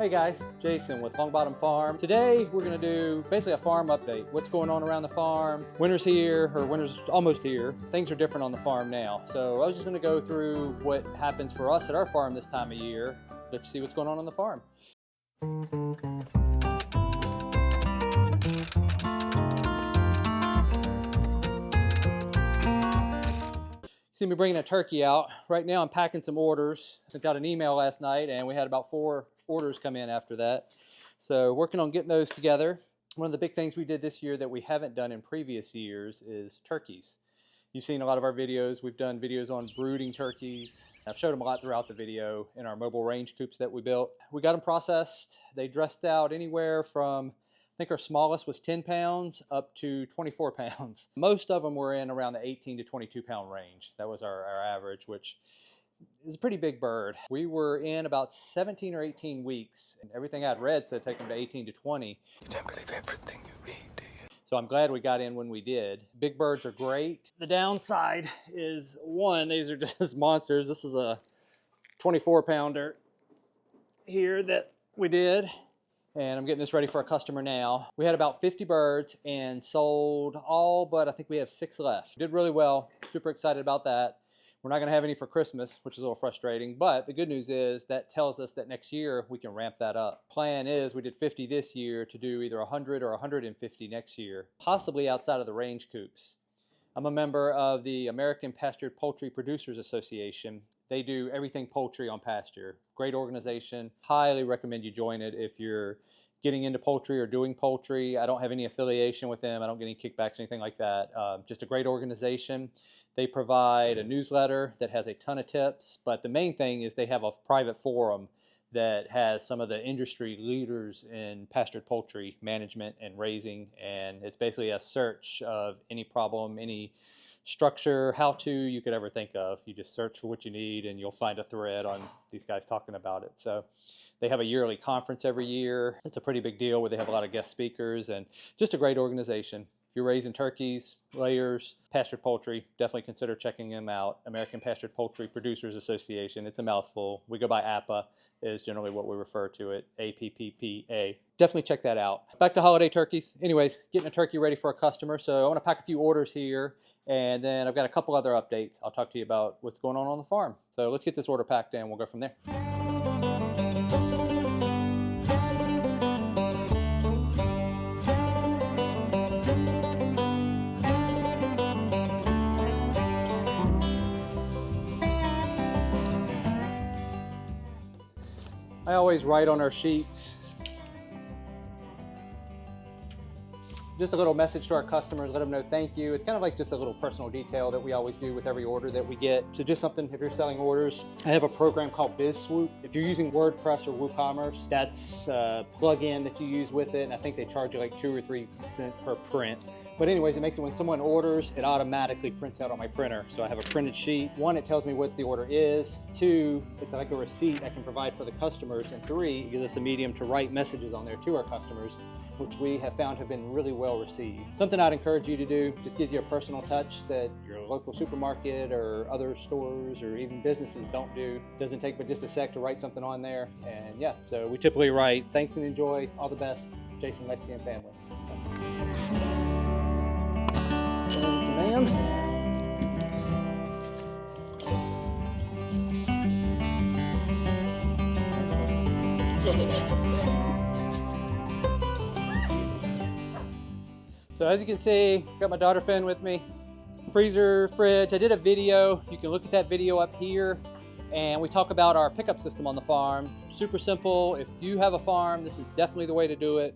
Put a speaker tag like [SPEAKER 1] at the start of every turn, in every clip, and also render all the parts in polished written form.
[SPEAKER 1] Hey guys, Jason with Long Bottom Farm. Today we're going to do basically a farm update. What's going on around the farm. Winter's here, or winter's almost here. Things are different on the farm now. So I was just going to go through what happens for us at our farm this time of year. Let's see what's going on the farm. See me bringing a turkey out. Right now I'm packing some orders. I sent out an email last night and we had about 4 orders come in after that. So working on getting those together. One of the big things we did this year that we haven't done in previous years is turkeys. You've seen a lot of our videos. We've done videos on brooding turkeys. I've showed them a lot throughout the video in our mobile range coops that we built. We got them processed. They dressed out anywhere from, I think our smallest was 10 pounds up to 24 pounds. Most of them were in around the 18 to 22 pound range. That was our average, which is a pretty big bird. We were in about 17 or 18 weeks. And everything I'd read said take them to 18 to 20.
[SPEAKER 2] You don't believe everything you read, do you?
[SPEAKER 1] So I'm glad we got in when we did. Big birds are great. The downside is, one, these are just monsters. This is a 24 pounder here that we did. And I'm getting this ready for a customer now. We had about 50 birds and sold all, but I think we have 6 left. Did really well, super excited about that. We're not gonna have any for Christmas, which is a little frustrating, but the good news is that tells us that next year we can ramp that up. Plan is we did 50 this year to do either 100 or 150 next year, possibly outside of the range coops. I'm a member of the American Pastured Poultry Producers Association. They do everything poultry on pasture. Great organization. Highly recommend you join it if you're getting into poultry or doing poultry. I don't have any affiliation with them. I don't get any kickbacks or anything like that. Just a great organization. They provide a newsletter that has a ton of tips, but the main thing is they have a private forum that has some of the industry leaders in pastured poultry management and raising, and it's basically a search of any problem, any structure, how-to you could ever think of. You just search for what you need and you'll find a thread on these guys talking about it. So they have a yearly conference every year. It's a pretty big deal where they have a lot of guest speakers and just a great organization. If you're raising turkeys, layers, pastured poultry, definitely consider checking them out. American Pastured Poultry Producers Association. It's a mouthful. We go by APPA is generally what we refer to it, APPPA. Definitely check that out. Back to holiday turkeys. Anyways, getting a turkey ready for a customer. So I want to pack a few orders here, and then I've got a couple other updates. I'll talk to you about what's going on the farm. So let's get this order packed and we'll go from there. I always write on our sheets just a little message to our customers, let them know thank you. It's kind of like just a little personal detail that we always do with every order that we get. So just something, if you're selling orders, I have a program called BizSwoop. If you're using WordPress or WooCommerce, that's a plugin that you use with it, and I think they charge you like 2 or 3 cents per print. But anyways, it makes it when someone orders, it automatically prints out on my printer. So I have a printed sheet. 1, it tells me what the order is. 2, it's like a receipt I can provide for the customers. And 3, it gives us a medium to write messages on there to our customers, which we have found have been really well received. Something I'd encourage you to do, just gives you a personal touch that your local supermarket or other stores or even businesses don't do. Doesn't take but just a sec to write something on there. And yeah, so we typically write, thanks and enjoy, all the best, Jason, Lexi, and family. Thank you, ma'am. So as you can see, got my daughter Finn with me. Freezer, fridge. I did a video. You can look at that video up here. And we talk about our pickup system on the farm. Super simple. If you have a farm, this is definitely the way to do it.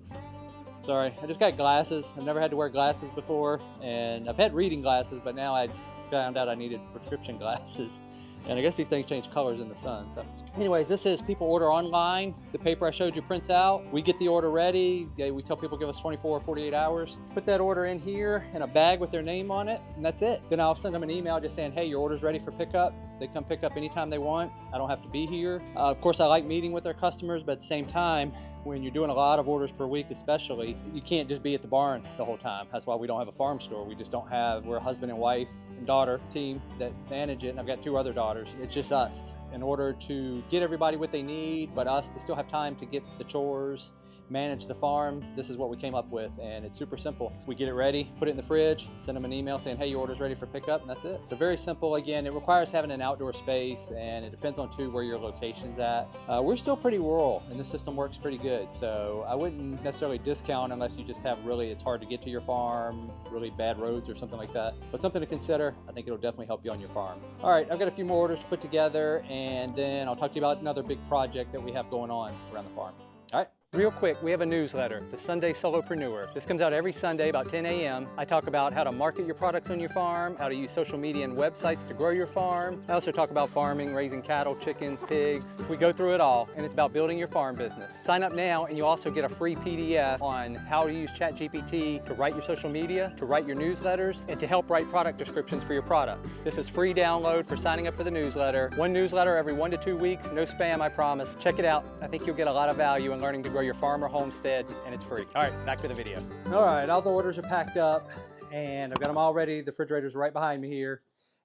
[SPEAKER 1] Sorry, I just got glasses. I've never had to wear glasses before. And I've had reading glasses, but now I found out I needed prescription glasses. And I guess these things change colors in the sun. So anyways, this is people order online. The paper I showed you prints out. We get the order ready. We tell people give us 24 or 48 hours. Put that order in here in a bag with their name on it, and that's it. Then I'll send them an email just saying, hey, your order's ready for pickup. They come pick up anytime they want. I don't have to be here. Of course, I like meeting with our customers, but at the same time, when you're doing a lot of orders per week especially, you can't just be at the barn the whole time. That's why we don't have a farm store. We just don't have, we're a husband and wife and daughter team that manage it, and I've got 2 other daughters. squatters. It's just us. In order to get everybody what they need, but us to still have time to get the chores, manage the farm, this is what we came up with, and it's super simple. We get it ready, put it in the fridge, send them an email saying, hey, your order's ready for pickup, and that's it. So very simple. Again, it requires having an outdoor space, and it depends on too where your location's at. We're still pretty rural, and this system works pretty good, so I wouldn't necessarily discount unless you just have really, it's hard to get to your farm, really bad roads or something like that. But something to consider. I think it'll definitely help you on your farm. All right, I've got a few more orders to put together, and then I'll talk to you about another big project that we have going on around the farm. All right. Real quick, we have a newsletter, the Sunday Solopreneur. This comes out every Sunday about 10 a.m. I talk about how to market your products on your farm, how to use social media and websites to grow your farm. I also talk about farming, raising cattle, chickens, pigs. We go through it all, and it's about building your farm business. Sign up now, and you also get a free PDF on how to use ChatGPT to write your social media, to write your newsletters, and to help write product descriptions for your products. This is free download for signing up for the newsletter. One newsletter every 1 to 2 weeks, no spam, I promise. Check it out. I think you'll get a lot of value in learning to grow your farm or homestead, and it's free. All right, back to the video. All right, all the orders are packed up, and I've got them all ready. The refrigerator's right behind me here.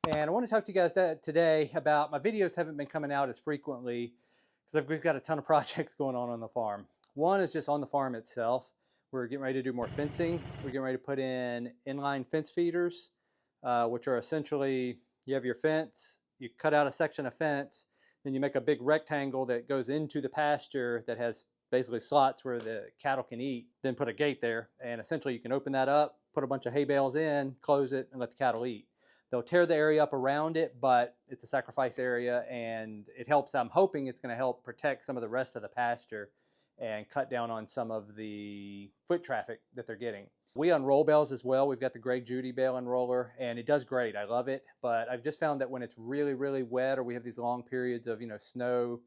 [SPEAKER 1] And I want to talk to you guys today about, my videos haven't been coming out as frequently because we've got a ton of projects going on the farm. One is just on the farm itself. We're getting ready to do more fencing. We're getting ready to put in inline fence feeders, which are essentially, you have your fence, you cut out a section of fence, then you make a big rectangle that goes into the pasture that has basically slots where the cattle can eat, then put a gate there, and essentially you can open that up, put a bunch of hay bales in, close it, and let the cattle eat. They'll tear the area up around it, but it's a sacrifice area, and it helps. I'm hoping it's going to help protect some of the rest of the pasture and cut down on some of the foot traffic that they're getting. We unroll bales as well. We've got the Greg Judy bale unroller, and it does great. I love it, but I've just found that when it's really, really wet, or we have these long periods of, snow,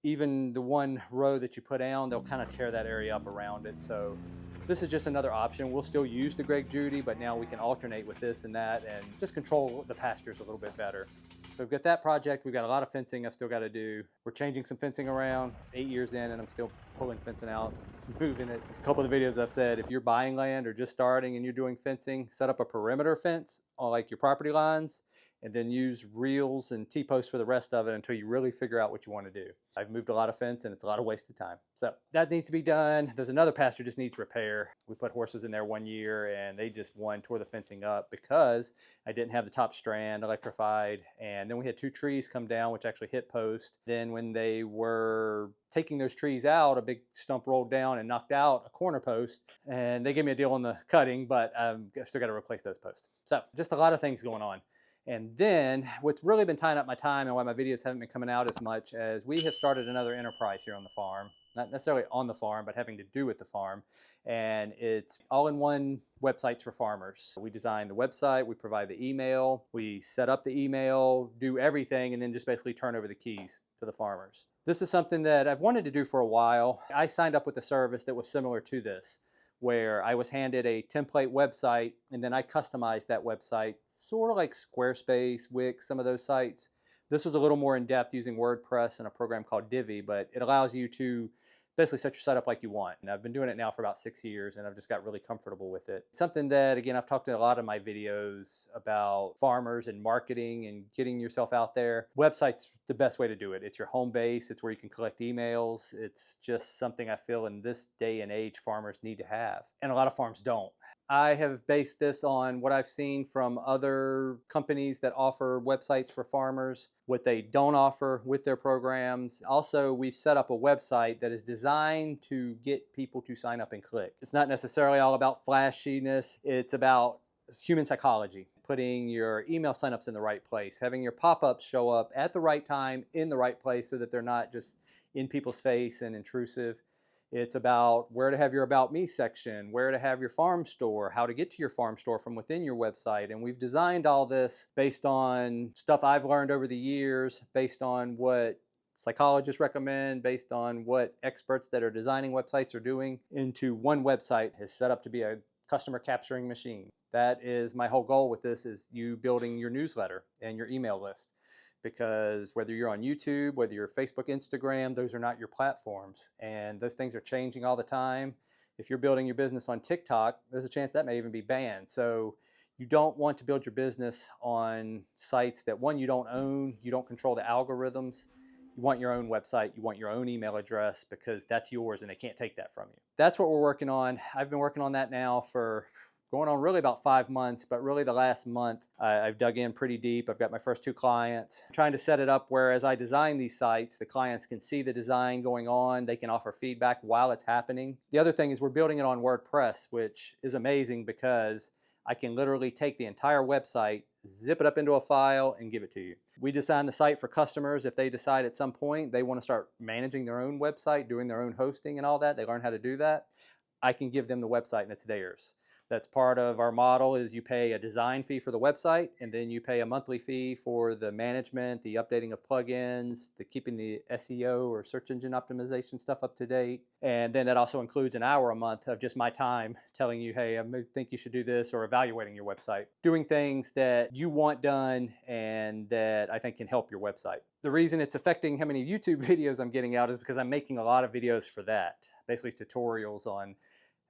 [SPEAKER 1] even the one row that you put down, they'll kind of tear that area up around it. So this is just another option. We'll still use the Greg Judy, but now we can alternate with this and that and just control the pastures a little bit better. So we've got that project. We've got a lot of fencing I've still got to do. We're changing some fencing around, 8 years in, and I'm still pulling fencing out, moving it. A couple of the videos I've said, if you're buying land or just starting and you're doing fencing, set up a perimeter fence on like your property lines, and then use reels and T-posts for the rest of it until you really figure out what you want to do. I've moved a lot of fence, and it's a lot of wasted time. So that needs to be done. There's another pasture just needs repair. We put horses in there one year, and they just tore the fencing up because I didn't have the top strand electrified. And then we had 2 trees come down, which actually hit post. Then when they were taking those trees out, a big stump rolled down and knocked out a corner post, and they gave me a deal on the cutting, but I've still got to replace those posts. So just a lot of things going on. And then what's really been tying up my time and why my videos haven't been coming out as much, as we have started another enterprise here on the farm, not necessarily on the farm, but having to do with the farm. And it's all-in-one websites for farmers. We design the website, we provide the email, we set up the email, do everything, and then just basically turn over the keys to the farmers. This is something that I've wanted to do for a while. I signed up with a service that was similar to this, where I was handed a template website, and then I customized that website, sort of like Squarespace, Wix, some of those sites. This was a little more in-depth using WordPress and a program called Divi, but it allows you to basically set your site up like you want. And I've been doing it now for about 6 years, and I've just got really comfortable with it. Something that, again, I've talked in a lot of my videos about farmers and marketing and getting yourself out there. Website's the best way to do it. It's your home base. It's where you can collect emails. It's just something I feel in this day and age farmers need to have. And a lot of farms don't. I have based this on what I've seen from other companies that offer websites for farmers, what they don't offer with their programs. Also, we've set up a website that is designed to get people to sign up and click. It's not necessarily all about flashiness. It's about human psychology, putting your email signups in the right place, having your pop-ups show up at the right time in the right place so that they're not just in people's face and intrusive. It's about where to have your About Me section, where to have your farm store, how to get to your farm store from within your website. And we've designed all this based on stuff I've learned over the years, based on what psychologists recommend, based on what experts that are designing websites are doing, into one website is set up to be a customer capturing machine. That is my whole goal with this, is you building your newsletter and your email list. Because whether you're on YouTube, whether you're Facebook, Instagram, those are not your platforms. And those things are changing all the time. If you're building your business on TikTok, there's a chance that may even be banned. So You don't want to build your business on sites that, one, you don't own, you don't control the algorithms. You want your own website, you want your own email address, because that's yours and they can't take that from you. That's what we're working on. I've been working on that now for going on really about 5 months, but really the last month I've dug in pretty deep. I've got my first 2 clients. I'm trying to set it up where, as I design these sites, the clients can see the design going on. They can offer feedback while it's happening. The other thing is we're building it on WordPress, which is amazing because I can literally take the entire website, zip it up into a file, and give it to you. We design the site for customers. If they decide at some point they want to start managing their own website, doing their own hosting and all that, they learn how to do that, I can give them the website and it's theirs. That's part of our model. Is you pay a design fee for the website, and then you pay a monthly fee for the management, the updating of plugins, the keeping the SEO or search engine optimization stuff up to date. And then it also includes an hour a month of just my time telling you, hey, I think you should do this, or evaluating your website, doing things that you want done and that I think can help your website. The reason it's affecting how many YouTube videos I'm getting out is because I'm making a lot of videos for that, basically tutorials on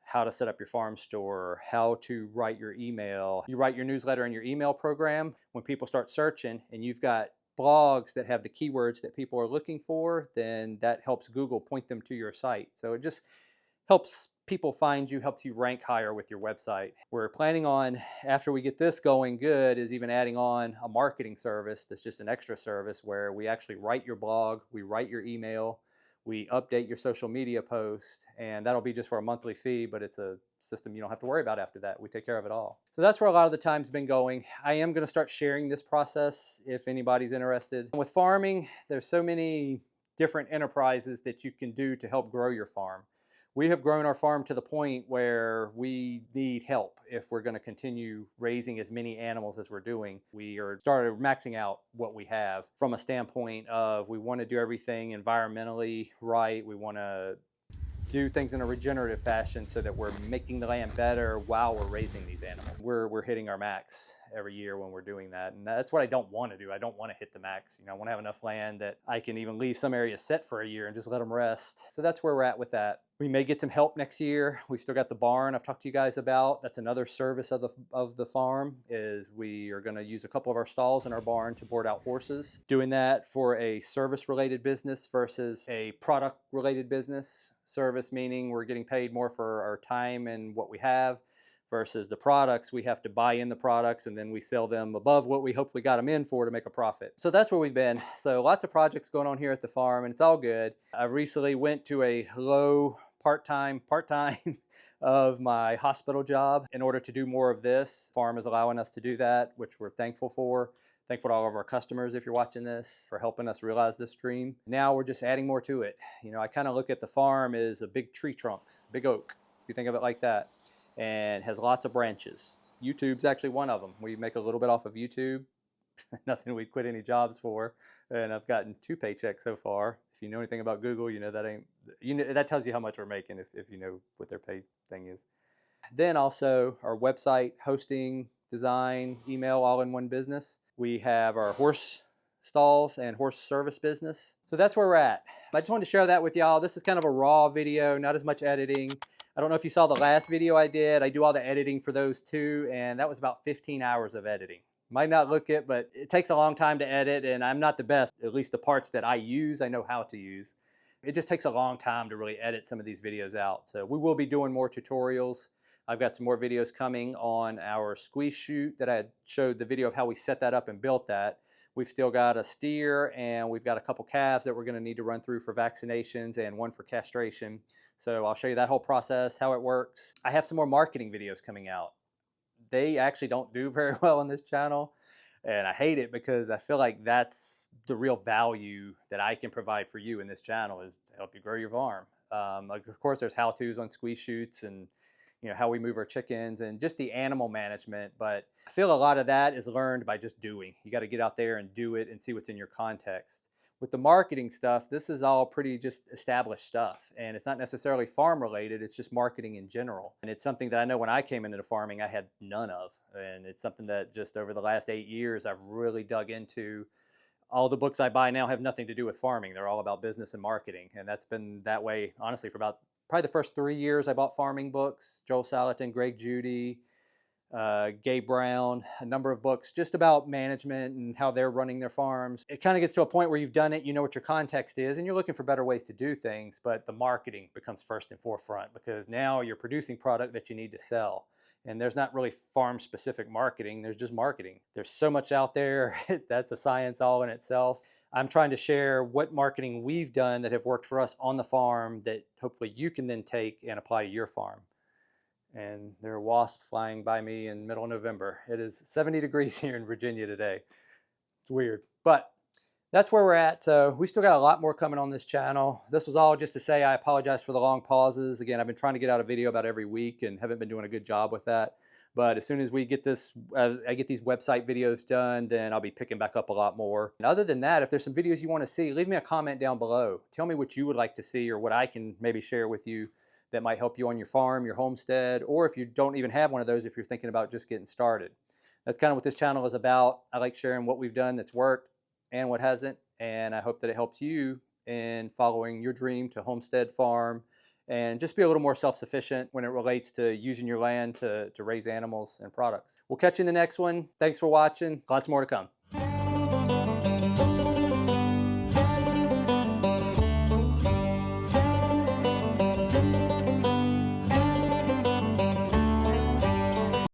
[SPEAKER 1] how to set up your farm store, how to write your email. You write your newsletter in your email program. When people start searching and you've got blogs that have the keywords that people are looking for, then that helps Google point them to your site. So it just helps people find you, helps you rank higher with your website. We're planning on, after we get this going good, is even adding on a marketing service that's just an extra service where we actually write your blog, we write your email, we update your social media post, and that'll be just for a monthly fee, but it's a system you don't have to worry about after that. We take care of it all. So that's where a lot of the time's been going. I am going to start sharing this process if anybody's interested. With farming, there's so many different enterprises that you can do to help grow your farm. We have grown our farm to the point where we need help if we're going to continue raising as many animals as we're doing. We are started maxing out what we have from a standpoint of we want to do everything environmentally right. We want to do things in a regenerative fashion so that we're making the land better while we're raising these animals. We're hitting our max every year when we're doing that, and that's what I don't want to do. I don't want to hit the max. I want to have enough land that I can even leave some areas set for a year and just let them rest. So that's where we're at with that. We may get some help next year. We've still got the barn I've talked to you guys about. That's another service of the farm, is we are going to use a couple of our stalls in our barn to board out horses. Doing that for a service-related business versus a product-related business. Service meaning we're getting paid more for our time and what we have, versus the products, we have to buy in the products and then we sell them above what we hopefully got them in for to make a profit. So that's where we've been. So lots of projects going on here at the farm, and it's all good. I recently went to a low part-time of my hospital job in order to do more of this. Farm is allowing us to do that, which we're thankful for. Thankful to all of our customers, if you're watching this, for helping us realize this dream. Now we're just adding more to it. I kind of look at the farm as a big tree trunk, big oak, if you think of it like that, and has lots of branches. YouTube's actually one of them. We make a little bit off of YouTube. Nothing we'd quit any jobs for, and I've gotten 2 paychecks so far. If you know anything about Google, that tells you how much we're making if you know what their pay thing is. Then also our website, hosting, design, email, all in one business. We have our horse stalls and horse service business. So that's where we're at. I just wanted to share that with y'all. This is kind of a raw video, not as much editing. I don't know if you saw the last video I did. I do all the editing for those too, and that was about 15 hours of editing. Might not look it, but it takes a long time to edit, and I'm not the best. At least the parts that I use, I know how to use. It just takes a long time to really edit some of these videos out. So we will be doing more tutorials. I've got some more videos coming on our squeeze chute that I had showed the video of how we set that up and built that. We've still got a steer, and we've got a couple calves that we're going to need to run through for vaccinations and one for castration. So I'll show you that whole process, how it works. I have some more marketing videos coming out. They actually don't do very well on this channel, and I hate it because I feel like that's the real value that I can provide for you in this channel, is to help you grow your farm. Of course, there's how-tos on squeeze chutes and how we move our chickens and just the animal management, but I feel a lot of that is learned by just doing. You got to get out there and do it and see what's in your context. With the marketing stuff, this is all pretty just established stuff, and it's not necessarily farm related, it's just marketing in general. And it's something that I know when I came into farming I had none of, and it's something that just over the last 8 years I've really dug into. All the books I buy now have nothing to do with farming. They're all about business and marketing, and that's been that way honestly for about probably the first 3 years I bought farming books. Joel Salatin, Greg Judy, Gabe Brown, a number of books just about management and how they're running their farms. It kind of gets to a point where you've done it, you know what your context is, and you're looking for better ways to do things, but the marketing becomes first and forefront because now you're producing product that you need to sell. And there's not really farm specific marketing, there's just marketing. There's so much out there, that's a science all in itself. I'm trying to share what marketing we've done that have worked for us on the farm that hopefully you can then take and apply to your farm. And there are wasps flying by me in middle of November. It is 70 degrees here in Virginia today. It's weird, but that's where we're at. So we still got a lot more coming on this channel. This was all just to say I apologize for the long pauses. Again, I've been trying to get out a video about every week and haven't been doing a good job with that. But as soon as we get this, I get these website videos done, then I'll be picking back up a lot more. And other than that, if there's some videos you want to see, leave me a comment down below. Tell me what you would like to see or what I can maybe share with you that might help you on your farm, your homestead, or if you don't even have one of those, if you're thinking about just getting started. That's kind of what this channel is about. I like sharing what we've done that's worked and what hasn't, and I hope that it helps you in following your dream to homestead, farm, and just be a little more self-sufficient when it relates to using your land to raise animals and products. We'll catch you in the next one. Thanks for watching. Lots more to come.